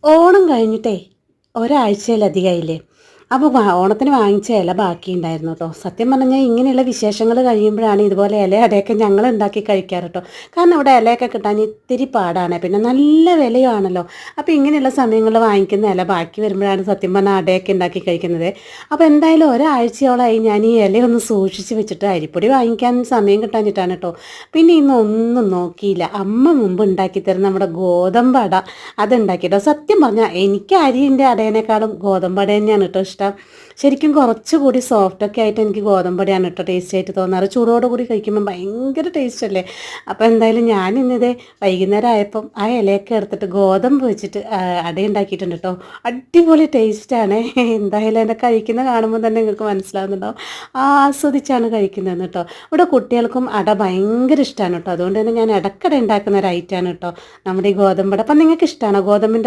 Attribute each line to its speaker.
Speaker 1: ഓണം കഴിഞ്ഞിട്ടേ ഒരാഴ്ചയിലധികമായില്ലേ. അപ്പോൾ ഓണത്തിന് വാങ്ങിച്ച ഇല ബാക്കിയുണ്ടായിരുന്നു കേട്ടോ. സത്യം പറഞ്ഞാൽ ഇങ്ങനെയുള്ള വിശേഷങ്ങൾ കഴിയുമ്പോഴാണ് ഇതുപോലെ ഇല അടയൊക്കെ ഞങ്ങൾ ഉണ്ടാക്കി കഴിക്കാറ് കേട്ടോ. കാരണം ഇവിടെ ഇലയൊക്കെ കിട്ടാൻ ഇത്തിരി പാടാണ്, പിന്നെ നല്ല വിലയുമാണല്ലോ. അപ്പോൾ ഇങ്ങനെയുള്ള സമയങ്ങളിൽ വാങ്ങിക്കുന്ന ഇല ബാക്കി വരുമ്പോഴാണ് സത്യം പറഞ്ഞാൽ അടയൊക്കെ ഉണ്ടാക്കി കഴിക്കുന്നത്. അപ്പോൾ എന്തായാലും ഒരാഴ്ചയോളമായി ഞാൻ ഈ ഇലയൊന്ന് സൂക്ഷിച്ച് വെച്ചിട്ട് അരിപ്പൊടി വാങ്ങിക്കാൻ സമയം കിട്ടാഞ്ഞിട്ടാണ് കേട്ടോ. പിന്നെ ഇന്നൊന്നും നോക്കിയില്ല. അമ്മ മുമ്പ് ഉണ്ടാക്കി തരുന്ന നമ്മുടെ ഗോതമ്പ് അട അതുണ്ടാക്കിയിട്ടോ. സത്യം പറഞ്ഞാൽ എനിക്ക് അരിൻ്റെ അടേനേക്കാളും ഗോതമ്പട തന്നെയാണ് കേട്ടോ ഇഷ്ടം. ശരിക്കും കുറച്ചുകൂടി സോഫ്റ്റൊക്കെ ആയിട്ട് എനിക്ക് ഗോതമ്പടയാണ് കേട്ടോ ടേസ്റ്റ് ആയിട്ട് തോന്നാറ്. ചൂടോട് കൂടി കഴിക്കുമ്പോൾ ഭയങ്കര ടേസ്റ്റ് അല്ലേ. അപ്പോൾ എന്തായാലും ഞാൻ ഇന്നിതേ വൈകുന്നേരം ആയപ്പം ആ ഇലയൊക്കെ എടുത്തിട്ട് ഗോതമ്പ് വെച്ചിട്ട് അട ഉണ്ടാക്കിയിട്ടുണ്ട് കേട്ടോ. അടിപൊളി ടേസ്റ്റാണ്. എന്തായാലും എന്നെ കഴിക്കുന്ന കാണുമ്പോൾ തന്നെ നിങ്ങൾക്ക് മനസ്സിലാവുന്നുണ്ടാവും ആസ്വദിച്ചാണ് കഴിക്കുന്നതെന്ന് കേട്ടോ. ഇവിടെ കുട്ടികൾക്കും അട ഭയങ്കര ഇഷ്ടമാണ് കേട്ടോ. അതുകൊണ്ട് തന്നെ ഞാൻ ഇടയ്ക്കിടെ ഉണ്ടാക്കുന്ന ഒരു ഐറ്റമാണ് കേട്ടോ നമ്മുടെ ഈ ഗോതമ്പട. അപ്പം നിങ്ങൾക്ക് ഇഷ്ടമാണോ ഗോതമ്പിൻ്റെ